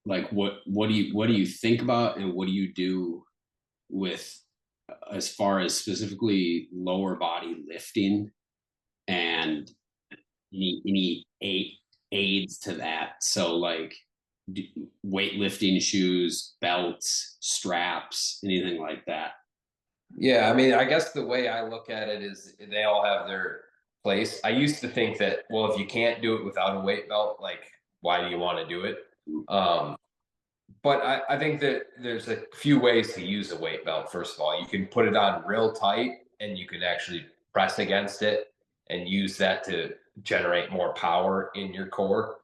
like what do you think about, and what do you do with, as far as specifically lower body lifting, and any aids to that? So like weightlifting shoes, belts, straps, anything like that. Yeah, I mean, I guess the way I look at it is they all have their place. I used to think that, well, if you can't do it without a weight belt, like, why do you want to do it? Um, but I think that there's a few ways to use a weight belt. First of all, you can put it on real tight and you can actually press against it and use that to generate more power in your core.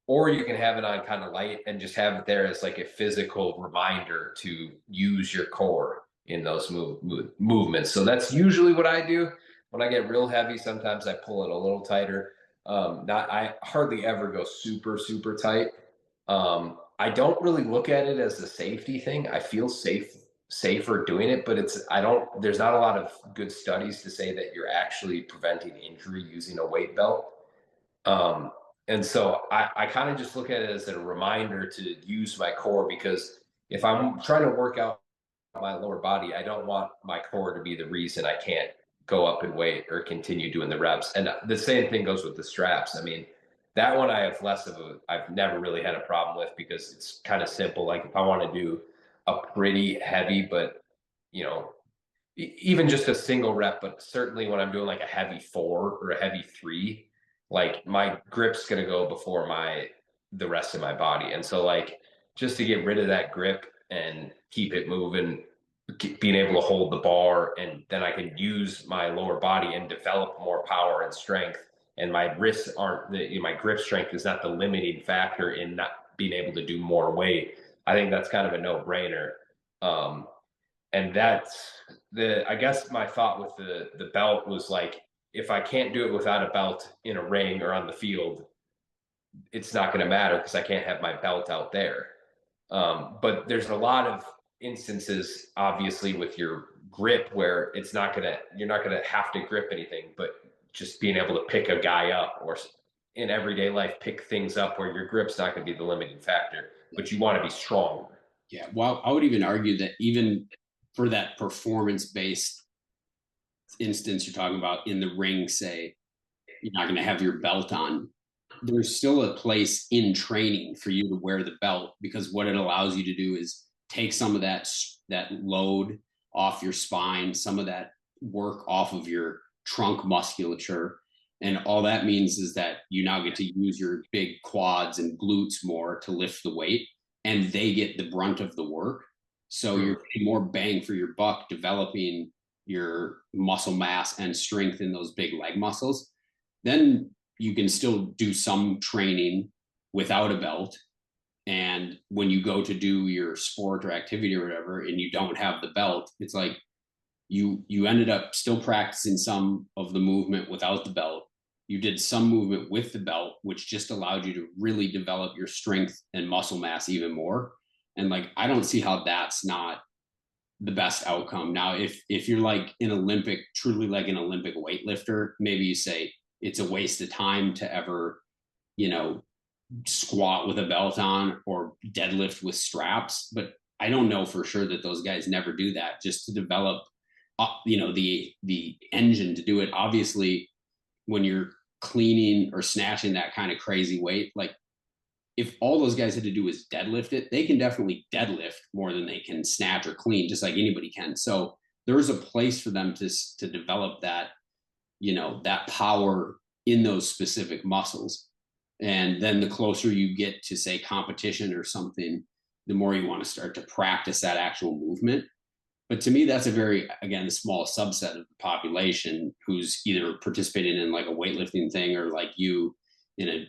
Or you can have it on kind of light and just have it there as like a physical reminder to use your core in those movements. So that's usually what I do. When I get real heavy, sometimes I pull it a little tighter. Not I hardly ever go super tight. I don't really look at it as a safety thing. I feel safer doing it, but it's I don't. There's not a lot of good studies to say that you're actually preventing injury using a weight belt. Um, and so I kind of just look at it as a reminder to use my core, because if I'm trying to work out my lower body, I don't want my core to be the reason I can't go up in weight or continue doing the reps. And the same thing goes with the straps. I mean, that one I have less of I've never really had a problem with, because it's kind of simple. Like if I want to do a pretty heavy, but you know, even just a single rep, but certainly when I'm doing like a heavy 4 or a heavy 3, like my grip's going to go before the rest of my body. And so like just to get rid of that grip and keep it moving, being able to hold the bar, and then I can use my lower body and develop more power and strength. And my wrists aren't my grip strength is not the limiting factor in not being able to do more weight. I think that's kind of a no brainer. Um, and that's I guess my thought with the belt was like, if I can't do it without a belt in a ring or on the field, it's not going to matter because I can't have my belt out there. But there's a lot of instances, obviously, with your grip where you're not gonna have to grip anything, but just being able to pick a guy up, or in everyday life pick things up where your grip's not going to be the limiting factor, but you want to be strong. Yeah, well, I would even argue that even for that performance based instance you're talking about in the ring, say you're not going to have your belt on, there's still a place in training for you to wear the belt, because what it allows you to do is take some of that load off your spine, some of that work off of your trunk musculature, and all that means is that you now get to use your big quads and glutes more to lift the weight, and they get the brunt of the work. So you're Hmm. getting more bang for your buck developing your muscle mass and strength in those big leg muscles. Then you can still do some training without a belt. And when you go to do your sport or activity or whatever, and you don't have the belt, it's like you ended up still practicing some of the movement without the belt. You did some movement with the belt, which just allowed you to really develop your strength and muscle mass even more. And like, I don't see how that's not the best outcome. Now, if you're like an Olympic, truly like an Olympic weightlifter, maybe you say it's a waste of time to ever, you know, squat with a belt on or deadlift with straps. But I don't know for sure that those guys never do that just to develop, the engine to do it. Obviously, when you're cleaning or snatching that kind of crazy weight, like if all those guys had to do is deadlift it, they can definitely deadlift more than they can snatch or clean, just like anybody can. So there's a place for them to develop that, that power in those specific muscles. And then the closer you get to, say, competition or something, the more you want to start to practice that actual movement. But to me, that's a very, again, small subset of the population who's either participating in like a weightlifting thing or like you in a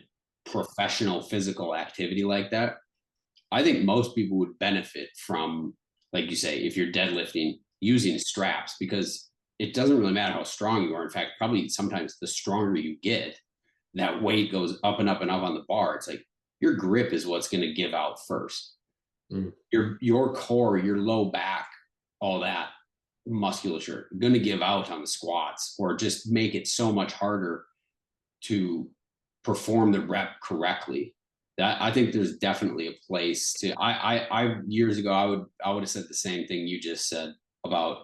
professional physical activity like that. I think most people would benefit from, like you say, if you're deadlifting, using straps, because it doesn't really matter how strong you are. In fact, probably sometimes the stronger you get, that weight goes up and up and up on the bar. It's like your grip is what's going to give out first. Mm. Your core, your low back, all that musculature going to give out on the squats, or just make it so much harder to perform the rep correctly that I think there's definitely a place to. I years ago I would have said the same thing you just said about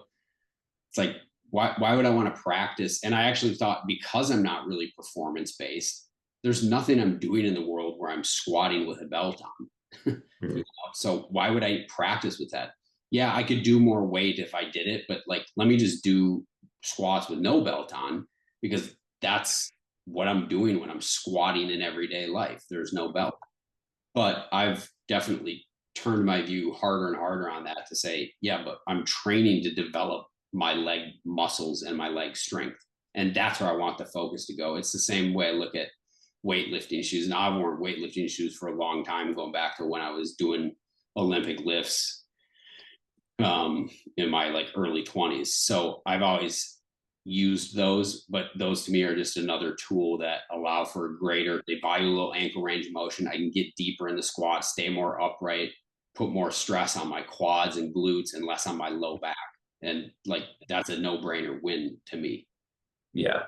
it's like why would I want to practice? And I actually thought because I'm not really performance based, there's nothing I'm doing in the world where I'm squatting with a belt on. Mhm. So why would I practice with that? Yeah, I could do more weight if I did it, but like let me just do squats with no belt on because that's what I'm doing when I'm squatting in everyday life. There's no belt. But I've definitely turned my view harder and harder on that to say, yeah, but I'm training to develop my leg muscles and my leg strength. And that's where I want the focus to go. It's the same way I look at weightlifting shoes. Now I've worn weightlifting shoes for a long time, going back to when I was doing Olympic lifts in my like early 20s. So I've always used those, but those to me are just another tool that allow for greater, they buy you a little ankle range of motion. I can get deeper in the squat, stay more upright, put more stress on my quads and glutes and less on my low back. And like that's a no-brainer win to me. Yeah.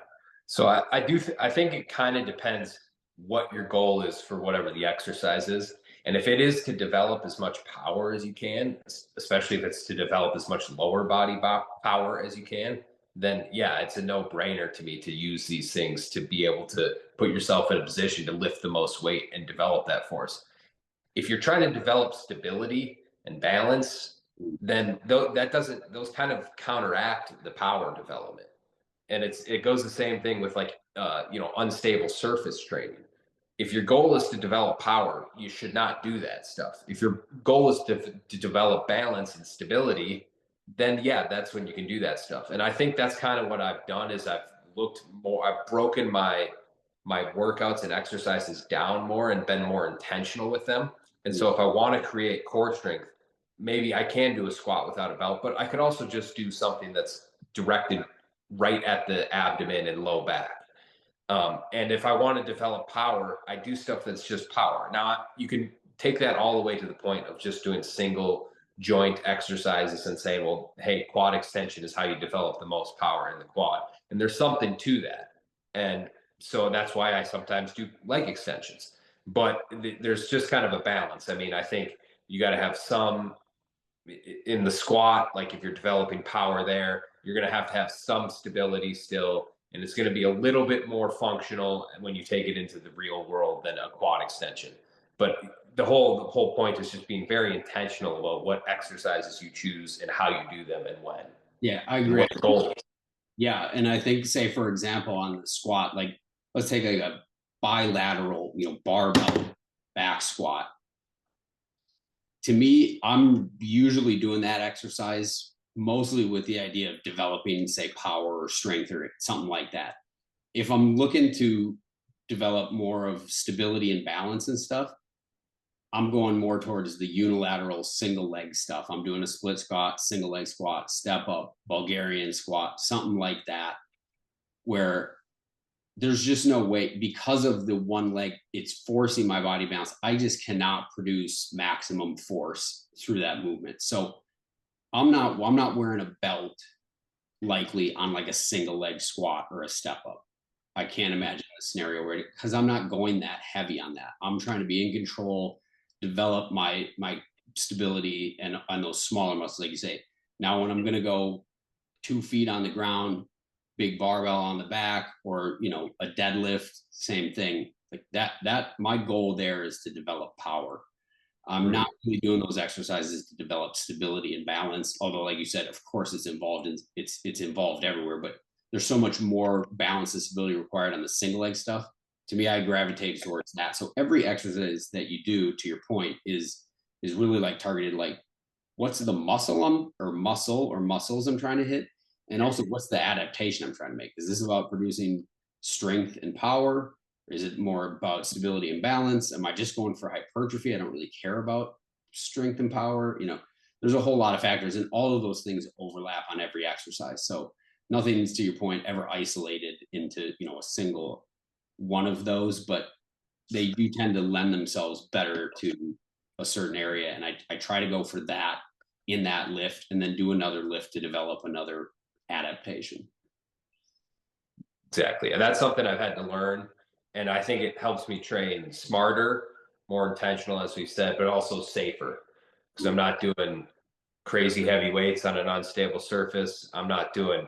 So I think it kind of depends what your goal is for whatever the exercise is. And if it is to develop as much power as you can, especially if it's to develop as much lower body power as you can, then yeah, it's a no-brainer to me to use these things to be able to put yourself in a position to lift the most weight and develop that force. If you're trying to develop stability and balance, then that doesn't, those kind of counteract the power development. And it goes the same thing with like unstable surface training. If your goal is to develop power, you should not do that stuff. If your goal is to develop balance and stability, then yeah, that's when you can do that stuff. And I think that's kind of what I've done is I've broken my workouts and exercises down more and been more intentional with them. And so if I want to create core strength, maybe I can do a squat without a belt, but I could also just do something that's directed right at the abdomen and low back. And if I want to develop power, I do stuff that's just power. Now, you can take that all the way to the point of just doing single joint exercises and saying, well, hey, quad extension is how you develop the most power in the quad. And there's something to that. And so that's why I sometimes do leg extensions. But there's just kind of a balance. I mean, I think you got to have some in the squat, like if you're developing power there, you're going to have some stability still. And it's going to be a little bit more functional when you take it into the real world than a quad extension. But the whole point is just being very intentional about what exercises you choose and how you do them and when Yeah, I and agree. what the goal is. Yeah, and I think, say for example, on the squat, like let's take like a bilateral, barbell back squat. To me, I'm usually doing that exercise mostly with the idea of developing, say, power or strength or something like that. If I'm looking to develop more of stability and balance and stuff, I'm going more towards the unilateral single leg stuff. I'm doing a split squat, single leg squat, step up, Bulgarian squat, something like that, where there's just no way because of the one leg, it's forcing my body balance. I just cannot produce maximum force through that movement. So I'm not wearing a belt likely on like a single leg squat or a step up. I can't imagine a scenario where because I'm not going that heavy on that. I'm trying to be in control, develop my stability and on those smaller muscles, like you say. Now, when I'm going to go 2 feet on the ground, big barbell on the back, or a deadlift, same thing. Like that my goal there is to develop power. I'm not really doing those exercises to develop stability and balance. Although, like you said, of course, it's involved everywhere. But there's so much more balance and stability required on the single leg stuff. To me, I gravitate towards that. So every exercise that you do, to your point, is really like targeted. Like, what's the muscle or muscles I'm trying to hit, and also what's the adaptation I'm trying to make. Is this about producing strength and power? Is it more about stability and balance? Am I just going for hypertrophy? I don't really care about strength and power. There's a whole lot of factors, and all of those things overlap on every exercise. So nothing's, to your point, ever isolated into a single one of those, but they do tend to lend themselves better to a certain area. And I try to go for that in that lift, and then do another lift to develop another adaptation. Exactly. And that's something I've had to learn. And I think it helps me train smarter, more intentional, as we said, but also safer because I'm not doing crazy heavy weights on an unstable surface. I'm not doing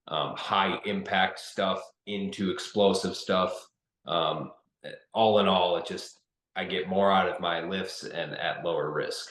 high impact stuff into explosive stuff. Um, all in all, it just, I get more out of my lifts and at lower risk.